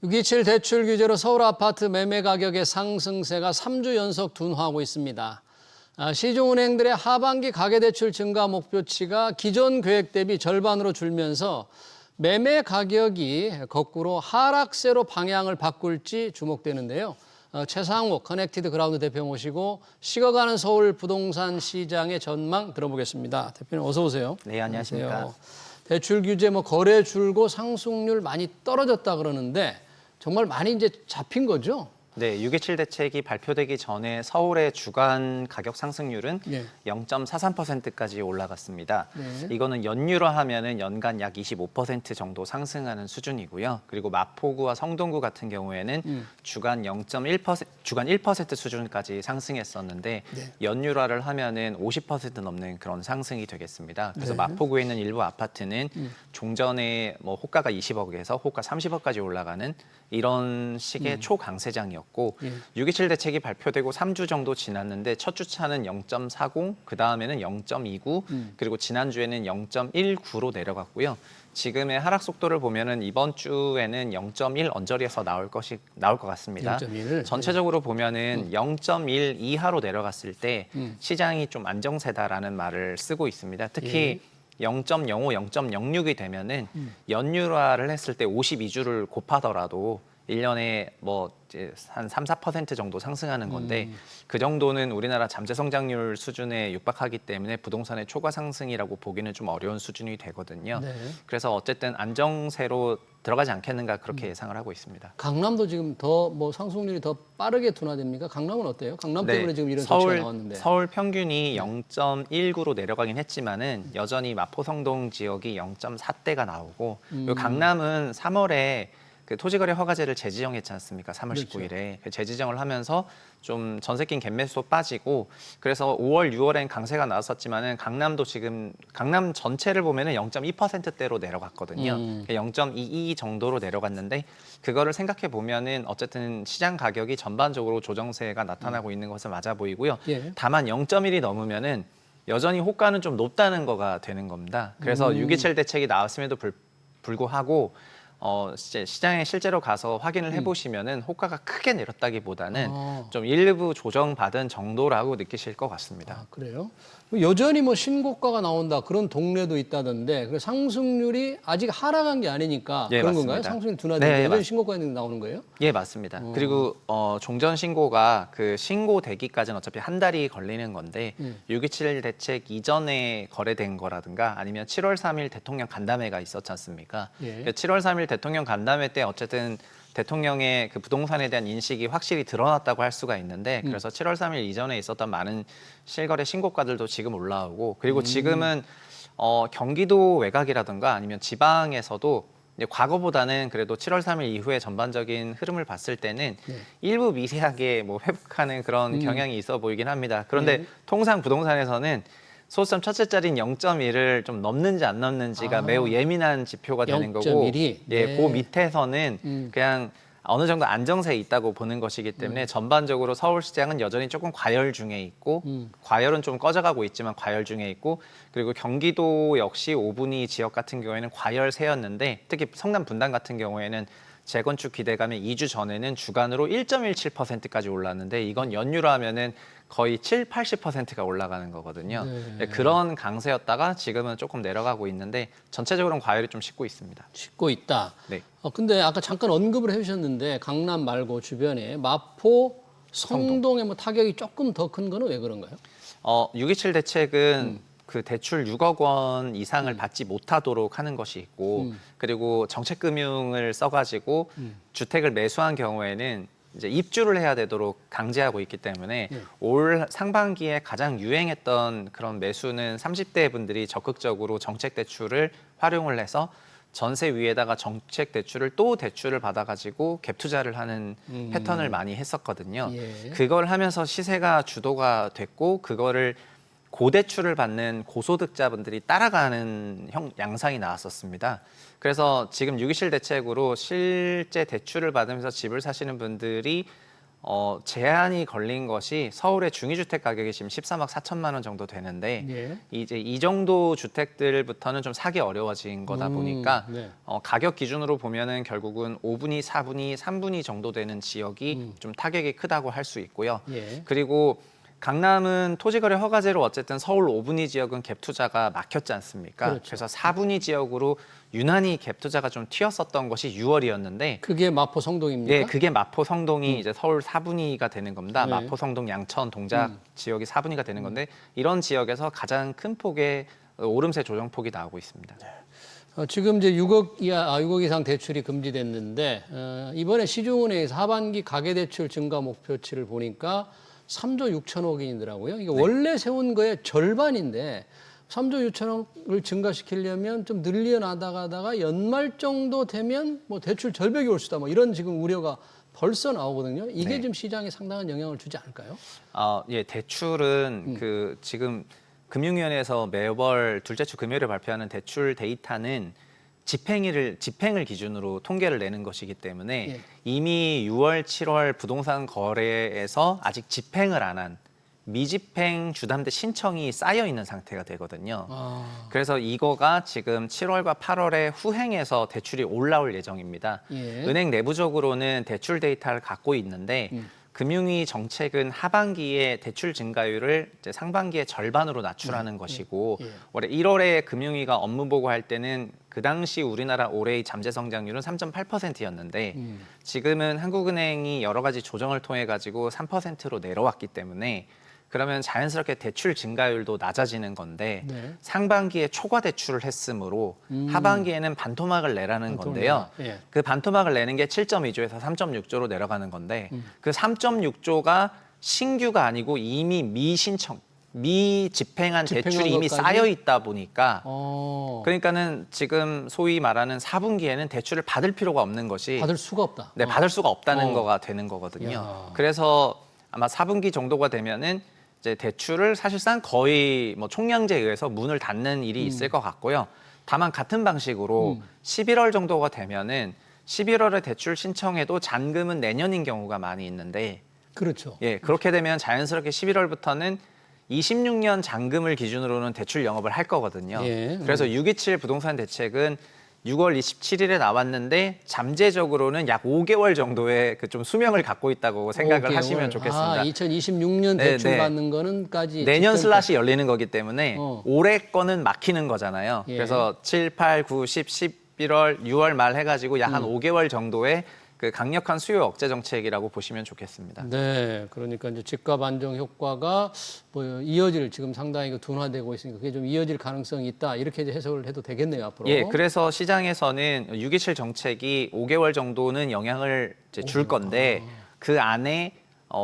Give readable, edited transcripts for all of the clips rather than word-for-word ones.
6.27 대출 규제로 서울 아파트 매매 가격의 상승세가 3주 연속 둔화하고 있습니다. 시중은행들의 하반기 가계대출 증가 목표치가 기존 계획 대비 절반으로 줄면서 매매 가격이 거꾸로 하락세로 방향을 바꿀지 주목되는데요. 최상욱 커넥티드 그라운드 대표 모시고 식어가는 서울 부동산 시장의 전망 들어보겠습니다. 대표님 어서 오세요. 네, 안녕하십니까. 대출 규제 거래 줄고 상승률 많이 떨어졌다 그러는데 정말 많이 이제 잡힌 거죠? 네, 6.27 대책이 발표되기 전에 서울의 주간 가격 상승률은 0.43%까지 올라갔습니다. 네. 이거는 연유로 하면은 연간 약 25% 정도 상승하는 수준이고요. 그리고 마포구와 성동구 같은 경우에는 주간 1% 수준까지 상승했었는데 연유화를 하면은 50% 넘는 그런 상승이 되겠습니다. 그래서 마포구에 있는 일부 아파트는 종전에 뭐 호가가 20억에서 호가 30억까지 올라가는 이런 식의 초강세장이었고 6.27 대책이 발표되고 3주 정도 지났는데 첫 주차는 0.40, 그 다음에는 0.29, 그리고 지난주에는 0.19로 내려갔고요. 지금의 하락 속도를 보면은 이번 주에는 0.1 언저리에서 나올 것 같습니다. 0.1? 전체적으로 보면은 0.1 이하로 내려갔을 때 시장이 좀 안정세다라는 말을 쓰고 있습니다. 특히 0.05, 0.06이 되면은 연율화를 했을 때 52주를 곱하더라도 1년에 뭐 한 3, 4% 정도 상승하는 건데 그 정도는 우리나라 잠재 성장률 수준에 육박하기 때문에 부동산의 초과 상승이라고 보기는 좀 어려운 수준이 되거든요. 그래서 어쨌든 안정세로 들어가지 않겠는가 그렇게 예상을 하고 있습니다. 강남도 지금 더 상승률이 더 빠르게 둔화됩니까? 강남은 어때요? 강남 때문에 지금 이런 조치가 나왔는데. 서울 평균이 0.19로 내려가긴 했지만은 여전히 마포 성동 지역이 0.4대가 나오고 요 강남은 3월에 그 토지거래 허가제를 재지정했지 않습니까? 3월 19일에 재지정을 하면서 좀 전세 낀 갭매수도 빠지고 그래서 5월, 6월엔 강세가 나왔었지만은 강남도 지금 강남 전체를 보면은 0.2%대로 내려갔거든요. 0.22 정도로 내려갔는데 그거를 생각해 보면은 어쨌든 시장 가격이 전반적으로 조정세가 나타나고 있는 것은 맞아 보이고요. 다만 0.1이 넘으면은 여전히 호가는 좀 높다는 거가 되는 겁니다. 그래서 6.27 대책이 나왔음에도 불구하고 시장에 실제로 가서 확인을 해보시면은 호가가 크게 내렸다기보다는 좀 일부 조정받은 정도라고 느끼실 것 같습니다. 아, 그래요? 여전히 신고가가 나온다 그런 동네도 있다던데 그 상승률이 아직 하락한 게 아니니까 그런 맞습니다. 건가요? 상승률 둔화되는데 네, 여전히 신고가 나오는 거예요? 예, 맞습니다. 그리고 종전 신고가 그 신고되기까지는 어차피 한 달이 걸리는 건데 6.27 대책 이전에 거래된 거라든가 아니면 7월 3일 대통령 간담회가 있었지 않습니까? 7월 3일 대통령 간담회 때 어쨌든 대통령의 그 부동산에 대한 인식이 확실히 드러났다고 할 수가 있는데 그래서 7월 3일 이전에 있었던 많은 실거래 신고가들도 지금 올라오고 그리고 지금은 경기도 외곽이라든가 아니면 지방에서도 이제 과거보다는 그래도 7월 3일 이후에 전반적인 흐름을 봤을 때는 일부 미세하게 회복하는 그런 경향이 있어 보이긴 합니다. 그런데 통상 부동산에서는 소수점 첫째 자리인 0.1을 좀 넘는지 안 넘는지가 매우 예민한 지표가 되는 0.1이? 거고 그 밑에서는 그냥 어느 정도 안정세에 있다고 보는 것이기 때문에 전반적으로 서울시장은 여전히 조금 과열 중에 있고 과열은 좀 꺼져가고 있지만 과열 중에 있고 그리고 경기도 역시 5분위 지역 같은 경우에는 과열세였는데 특히 성남 분당 같은 경우에는 재건축 기대감이 2주 전에는 주간으로 1.17%까지 올랐는데 이건 연유로 하면은 거의 7, 80%가 올라가는 거거든요. 그런 강세였다가 지금은 조금 내려가고 있는데 전체적으로는 과열이 좀 식고 있습니다. 식고 있다. 네. 근데 아까 잠깐 언급을 해주셨는데 강남 말고 주변에 마포, 성동에 타격이 조금 더 큰 거는 왜 그런가요? 6.27 대책은 그 대출 6억 원 이상을 받지 못하도록 하는 것이 있고 그리고 정책금융을 써가지고 주택을 매수한 경우에는 이제 입주를 해야 되도록 강제하고 있기 때문에 올 상반기에 가장 유행했던 그런 매수는 30대 분들이 적극적으로 정책 대출을 활용을 해서 전세 위에다가 정책 대출을 또 대출을 받아가지고 갭 투자를 하는 패턴을 많이 했었거든요. 그걸 하면서 시세가 주도가 됐고 그거를 고대출을 받는 고소득자분들이 따라가는 양상이 나왔었습니다. 그래서 지금 6.27 대책으로 실제 대출을 받으면서 집을 사시는 분들이 제한이 걸린 것이 서울의 중위주택 가격이 지금 13억 4천만 원 정도 되는데 예. 이제 이 정도 주택들부터는 좀 사기 어려워진 거다 보니까 네. 가격 기준으로 보면은 결국은 5분위, 4분위, 3분위 정도 되는 지역이 좀 타격이 크다고 할 수 있고요. 예. 그리고 강남은 토지거래 허가제로 어쨌든 서울 5분위 지역은 갭 투자가 막혔지 않습니까? 그렇죠. 그래서 4분위 지역으로 유난히 갭 투자가 좀 튀었었던 것이 6월이었는데 그게 마포 성동입니까? 네, 그게 마포 성동이 이제 서울 4분위가 되는 겁니다. 네. 마포 성동 양천 동작 지역이 4분위가 되는 건데 이런 지역에서 가장 큰 폭의 오름세 조정폭이 나오고 있습니다. 지금 이제 6억 이상 대출이 금지됐는데 이번에 시중은행에서 하반기 가계대출 증가 목표치를 보니까 3조 6천억이더라고요. 이게 원래 세운 거의 절반인데 3조 6천억을 증가시키려면 좀 늘려나가다가 연말 정도 되면 뭐 대출 절벽이 올 수다 뭐 이런 지금 우려가 벌써 나오거든요. 이게 네. 지금 시장에 상당한 영향을 주지 않을까요? 예, 대출은 그 지금 금융위원회에서 매월 둘째 주 금요일에 발표하는 대출 데이터는 집행을 기준으로 통계를 내는 것이기 때문에 예. 이미 6월, 7월 부동산 거래에서 아직 집행을 안 한 미집행 주담대 신청이 쌓여 있는 상태가 되거든요. 그래서 이거가 지금 7월과 8월에 후행해서 대출이 올라올 예정입니다. 예. 은행 내부적으로는 대출 데이터를 갖고 있는데 금융위 정책은 하반기에 대출 증가율을 이제 상반기에 절반으로 낮추라는 것이고 예. 올해 1월에 금융위가 업무 보고할 때는 그 당시 우리나라 올해의 잠재 성장률은 3.8%였는데 지금은 한국은행이 여러 가지 조정을 통해 가지고 3%로 내려왔기 때문에 그러면 자연스럽게 대출 증가율도 낮아지는 건데 네. 상반기에 초과 대출을 했으므로 하반기에는 반토막을 내라는 건데요. 예. 그 반토막을 내는 게 7.2조에서 3.6조로 내려가는 건데 그 3.6조가 신규가 아니고 이미 미집행한 대출이 이미 것까지? 쌓여 있다 보니까 그러니까는 지금 소위 말하는 4분기에는 대출을 받을 필요가 없는 것이 받을 수가 없다. 네, 받을 수가 없다는 거가 되는 거거든요. 야. 그래서 아마 4분기 정도가 되면은 이제 대출을 사실상 거의 뭐 총량제에 의해서 문을 닫는 일이 있을 것 같고요. 다만 같은 방식으로 11월 정도가 되면은 11월에 대출 신청해도 잔금은 내년인 경우가 많이 있는데 그렇죠. 예, 그렇게 되면 자연스럽게 11월부터는 26년 잔금을 기준으로는 대출 영업을 할 거거든요. 예. 그래서 627 부동산 대책은 6월 27일에 나왔는데 잠재적으로는 약 5개월 정도의 그 좀 수명을 갖고 있다고 생각을 5개월. 하시면 좋겠습니다. 2026년 네, 대출 네. 받는 거는까지 내년 집행- 슬롯이 열리는 거기 때문에 어. 올해 거는 막히는 거잖아요. 예. 그래서 7, 8, 9, 10, 11월, 6월 말 해가지고 약 한 5개월 정도의 그 강력한 수요 억제 정책이라고 보시면 좋겠습니다. 네, 그러니까 이제 집값 안정 효과가 뭐 이어질 지금 상당히 그 둔화되고 있으니까 그게 좀 이어질 가능성이 있다 이렇게 이제 해석을 해도 되겠네요 앞으로. 예, 그래서 시장에서는 627 정책이 5개월 정도는 영향을 이제 줄 건데 그 안에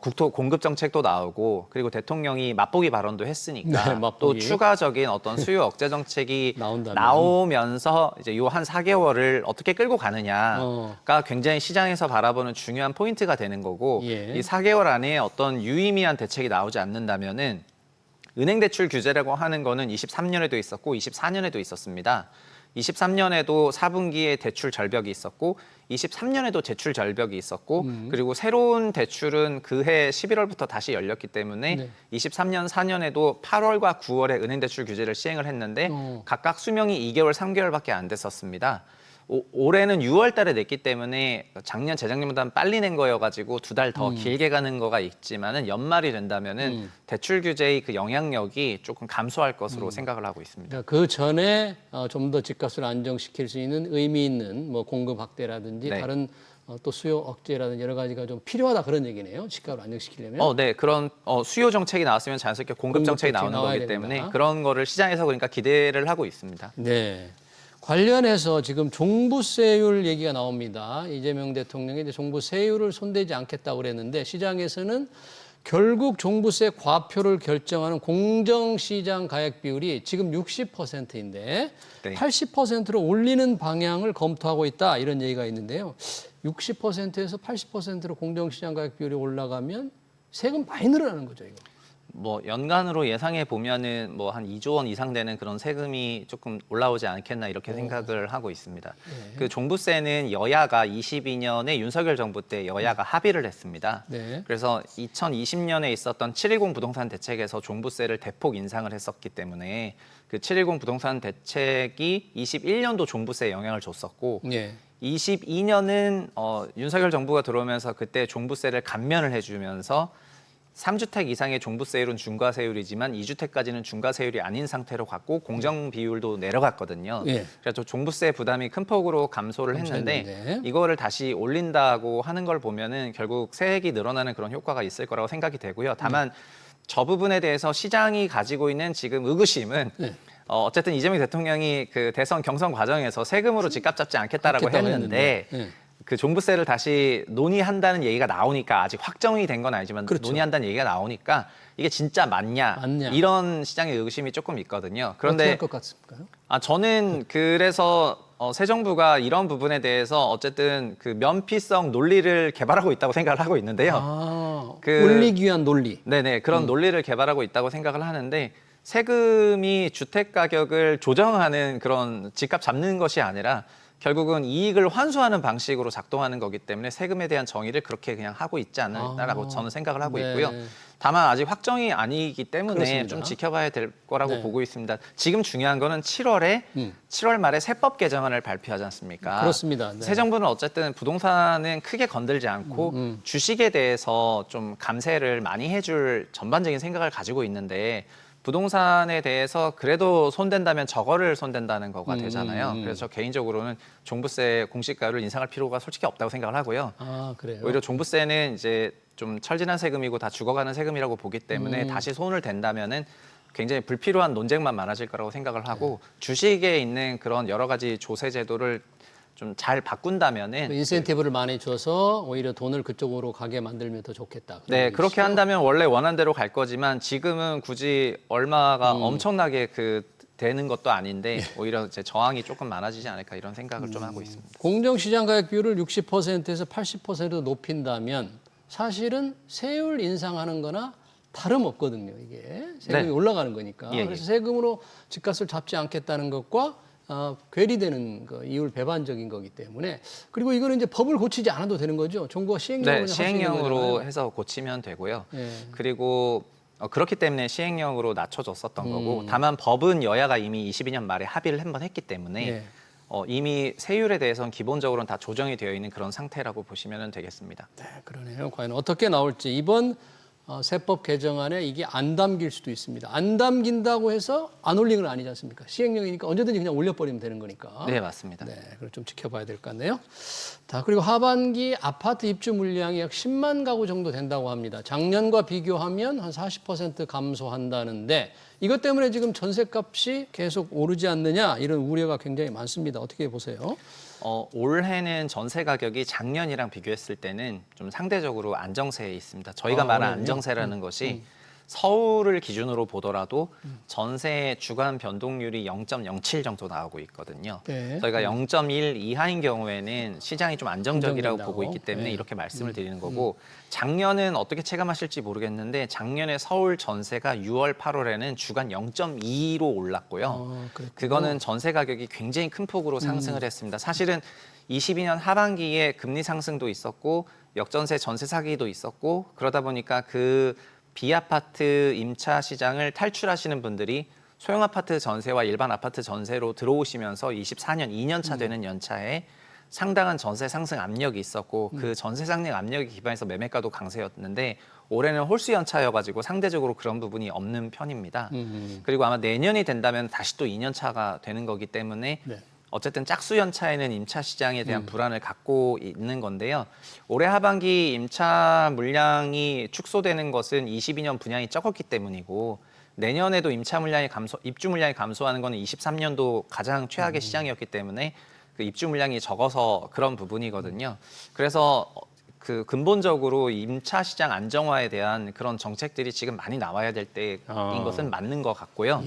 국토 공급 정책도 나오고 그리고 대통령이 맛보기 발언도 했으니까 네, 또 맛보기. 추가적인 어떤 수요 억제 정책이 나온다면. 나오면서 이제 요 한 4개월을 어떻게 끌고 가느냐가 어. 굉장히 시장에서 바라보는 중요한 포인트가 되는 거고 예. 이 4개월 안에 어떤 유의미한 대책이 나오지 않는다면은 은행 대출 규제라고 하는 거는 23년에도 있었고 24년에도 있었습니다. 23년에도 4분기에 대출 절벽이 있었고 23년에도 대출 절벽이 있었고 그리고 새로운 대출은 그해 11월부터 다시 열렸기 때문에 네. 23년 4년에도 8월과 9월에 은행 대출 규제를 시행을 했는데 어. 각각 수명이 2개월, 3개월밖에 안 됐었습니다. 올해는 6월 달에 냈기 때문에 작년, 재작년보다는 빨리 낸 거여가지고 2달 더 길게 가는 거가 있지만은 연말이 된다면은 대출 규제의 그 영향력이 조금 감소할 것으로 생각을 하고 있습니다. 그러니까 그 전에 좀 더 집값을 안정시킬 수 있는 의미 있는 뭐 공급 확대라든지 네. 다른 또 수요 억제라든지 여러 가지가 좀 필요하다 그런 얘기네요. 집값을 안정시키려면. 네, 그런 수요 정책이 나왔으면 자연스럽게 공급 공급 정책이 정책이 나오는 나와야 거기 됩니다. 때문에 그런 거를 시장에서 그러니까 기대를 하고 있습니다. 네. 관련해서 지금 종부세율 얘기가 나옵니다. 이재명 대통령이 이제 종부세율을 손대지 않겠다고 그랬는데 시장에서는 결국 종부세 과표를 결정하는 공정시장 가액 비율이 지금 60%인데 네. 80%로 올리는 방향을 검토하고 있다 이런 얘기가 있는데요. 60%에서 80%로 공정시장 가액 비율이 올라가면 세금 많이 늘어나는 거죠, 이거. 뭐 연간으로 예상해 보면은 뭐 한 2조 원 이상 되는 그런 세금이 조금 올라오지 않겠나 이렇게 생각을 하고 있습니다. 그 종부세는 여야가 22년에 윤석열 정부 때 여야가 합의를 했습니다. 네. 그래서 2020년에 있었던 710 부동산 대책에서 종부세를 대폭 인상을 했었기 때문에 그 710 부동산 대책이 21년도 종부세에 영향을 줬었고 예. 22년은 윤석열 정부가 들어오면서 그때 종부세를 감면을 해주면서 3주택 이상의 종부세율은 중과세율이지만 2주택까지는 중과세율이 아닌 상태로 갔고 공정 비율도 내려갔거든요. 예. 그래서 종부세 부담이 큰 폭으로 감소를 했는데 이거를 다시 올린다고 하는 걸 보면은 결국 세액이 늘어나는 그런 효과가 있을 거라고 생각이 되고요. 다만 저 부분에 대해서 시장이 가지고 있는 지금 의구심은 어쨌든 이재명 대통령이 그 대선 경선 과정에서 세금으로 집값 잡지 않겠다라고 했는데 예. 그 종부세를 다시 논의한다는 얘기가 나오니까 아직 확정이 된 건 아니지만 그렇죠. 논의한다는 얘기가 나오니까 이게 진짜 맞냐 이런 시장의 의구심이 조금 있거든요. 그런데 어떻게 할 것 같습니까? 저는 그래서 새 정부가 이런 부분에 대해서 어쨌든 그 면피성 논리를 개발하고 있다고 생각을 하고 있는데요. 올리기 위한 논리. 네네 그런 논리를 개발하고 있다고 생각을 하는데 세금이 주택 가격을 조정하는 그런 집값 잡는 것이 아니라 결국은 이익을 환수하는 방식으로 작동하는 거기 때문에 세금에 대한 정의를 그렇게 그냥 하고 있지 않을까라고 저는 생각을 하고 있고요. 다만 아직 확정이 아니기 때문에 그렇습니다. 좀 지켜봐야 될 거라고 보고 있습니다. 지금 중요한 거는 7월 말에 세법 개정안을 발표하지 않습니까? 그렇습니다. 네. 새 정부는 어쨌든 부동산은 크게 건들지 않고 주식에 대해서 좀 감세를 많이 해줄 전반적인 생각을 가지고 있는데 부동산에 대해서 그래도 손댄다면 저거를 손댄다는 거가 되잖아요. 그래서 저 개인적으로는 종부세 공시가를 인상할 필요가 솔직히 없다고 생각을 하고요. 아, 그래요? 오히려 종부세는 이제 좀 철진한 세금이고 다 죽어가는 세금이라고 보기 때문에 다시 손을 댄다면은 굉장히 불필요한 논쟁만 많아질 거라고 생각을 하고 주식에 있는 그런 여러 가지 조세 제도를 좀 잘 바꾼다면은 인센티브를 많이 줘서 오히려 돈을 그쪽으로 가게 만들면 더 좋겠다. 네, 그렇게 한다면 원래 원한 대로 갈 거지만 지금은 굳이 얼마가 엄청나게 되는 것도 아닌데 오히려 이제 저항이 조금 많아지지 않을까 이런 생각을 좀 하고 있습니다. 공정시장 가격 비율을 60%에서 80%로 높인다면 사실은 세율 인상하는 거나 다름없거든요. 이게 세금이 올라가는 거니까. 그래서 세금으로 집값을 잡지 않겠다는 것과 괴리되는 거, 이율 배반적인 거기 때문에 그리고 이거는 이제 법을 고치지 않아도 되는 거죠. 정부가 시행령으로 네, 시행령으로 해서 고치면 되고요. 그리고 그렇기 때문에 시행령으로 낮춰줬었던 거고 다만 법은 여야가 이미 22년 말에 합의를 한번 했기 때문에 이미 세율에 대해서는 기본적으로는 다 조정이 되어 있는 그런 상태라고 보시면 되겠습니다. 네, 그러네요. 과연 어떻게 나올지 이번 세법 개정안에 이게 안 담길 수도 있습니다. 안 담긴다고 해서 안 올리는 건 아니지 않습니까? 시행령이니까 언제든지 그냥 올려버리면 되는 거니까. 네, 맞습니다. 네, 그걸 좀 지켜봐야 될 것 같네요. 자, 그리고 하반기 아파트 입주 물량이 약 10만 가구 정도 된다고 합니다. 작년과 비교하면 한 40% 감소한다는데 이것 때문에 지금 전셋값이 계속 오르지 않느냐 이런 우려가 굉장히 많습니다. 어떻게 보세요? 올해는 전세 가격이 작년이랑 비교했을 때는 좀 상대적으로 안정세에 있습니다. 저희가 말한 안정세라는 것이 서울을 기준으로 보더라도 전세 주간 변동률이 0.07 정도 나오고 있거든요. 저희가 0.1 이하인 경우에는 시장이 좀 안정적이라고 보고 있기 때문에 이렇게 말씀을 드리는 거고 작년은 어떻게 체감하실지 모르겠는데 작년에 서울 전세가 6월, 8월에는 주간 0.2로 올랐고요. 그거는 전세 가격이 굉장히 큰 폭으로 상승을 했습니다. 사실은 22년 하반기에 금리 상승도 있었고 역전세 전세 사기도 있었고 그러다 보니까 그 비아파트 임차 시장을 탈출하시는 분들이 소형 아파트 전세와 일반 아파트 전세로 들어오시면서 24년 2년차 되는 연차에 상당한 전세 상승 압력이 있었고 그 전세 상승 압력에 기반해서 매매가도 강세였는데 올해는 홀수 연차여가지고 상대적으로 그런 부분이 없는 편입니다. 그리고 아마 내년이 된다면 다시 또 2년차가 되는 거기 때문에 어쨌든 짝수 연차에는 임차 시장에 대한 불안을 갖고 있는 건데요. 올해 하반기 임차 물량이 축소되는 것은 22년 분양이 적었기 때문이고 내년에도 입주 물량이 감소하는 것은 23년도 가장 최악의 시장이었기 때문에 그 입주 물량이 적어서 그런 부분이거든요. 그래서 그 근본적으로 임차 시장 안정화에 대한 그런 정책들이 지금 많이 나와야 될 때인 것은 맞는 것 같고요.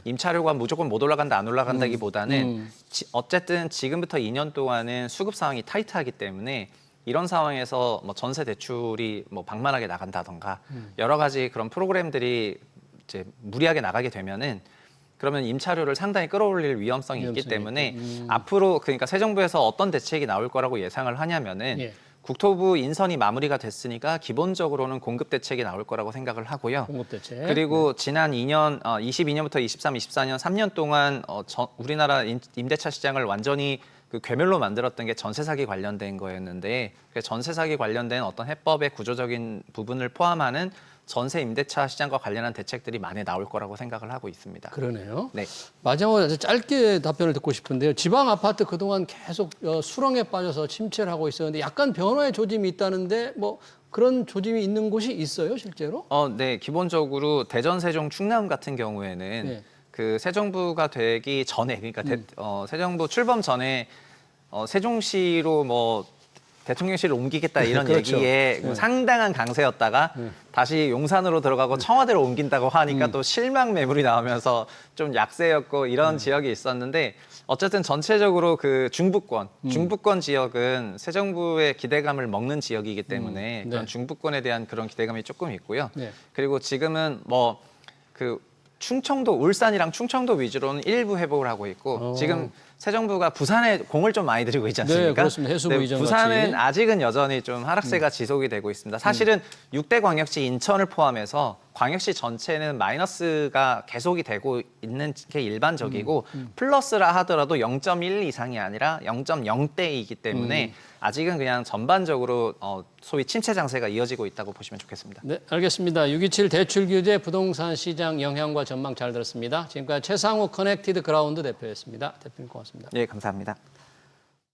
임차료가 무조건 못 올라간다 안 올라간다기보다는 어쨌든 지금부터 2년 동안은 수급 상황이 타이트하기 때문에 이런 상황에서 뭐 전세 대출이 뭐 방만하게 나간다던가 여러 가지 그런 프로그램들이 이제 무리하게 나가게 되면은 그러면 임차료를 상당히 끌어올릴 위험성이 있기 때문에 앞으로 그러니까 새 정부에서 어떤 대책이 나올 거라고 예상을 하냐면은 예. 국토부 인선이 마무리가 됐으니까 기본적으로는 공급 대책이 나올 거라고 생각을 하고요. 공급 대책. 그리고 지난 2년, 22년부터 23, 24년 3년 동안 우리나라 임대차 시장을 완전히 그 괴멸로 만들었던 게 전세 사기 관련된 거였는데 그 전세 사기 관련된 어떤 해법의 구조적인 부분을 포함하는 전세 임대차 시장과 관련한 대책들이 많이 나올 거라고 생각을 하고 있습니다. 그러네요. 네. 마지막으로 아주 짧게 답변을 듣고 싶은데요. 지방 아파트 그동안 계속 수렁에 빠져서 침체를 하고 있었는데 약간 변화의 조짐이 있다는데 뭐 그런 조짐이 있는 곳이 있어요, 실제로? 네. 기본적으로 대전, 세종, 충남 같은 경우에는 네. 그 새 정부가 되기 전에 그러니까 새 정부 출범 전에 세종시로 뭐 대통령실을 옮기겠다 이런 그렇죠. 얘기에 네. 상당한 강세였다가 다시 용산으로 들어가고 청와대로 옮긴다고 하니까 또 실망 매물이 나오면서 좀 약세였고 이런 지역이 있었는데 어쨌든 전체적으로 그 중부권 지역은 새 정부의 기대감을 먹는 지역이기 때문에 그런 중부권에 대한 그런 기대감이 조금 있고요. 네. 그리고 지금은 뭐 그 충청도, 울산이랑 충청도 위주로는 일부 회복을 하고 있고 지금 새 정부가 부산에 공을 좀 많이 들이고 있지 않습니까? 네, 그렇습니다. 해수부 이전 부산은 같이. 아직은 여전히 좀 하락세가 지속이 되고 있습니다. 사실은 6대 광역시 인천을 포함해서 광역시 전체는 마이너스가 계속이 되고 있는 게 일반적이고 플러스라 하더라도 0.1 이상이 아니라 0.0대이기 때문에 아직은 그냥 전반적으로 소위 침체 장세가 이어지고 있다고 보시면 좋겠습니다. 네, 알겠습니다. 6.27 대출 규제 부동산 시장 영향과 전망 잘 들었습니다. 지금까지 최상욱 커넥티드 그라운드 대표였습니다. 대표님 고맙습니다. 네, 감사합니다.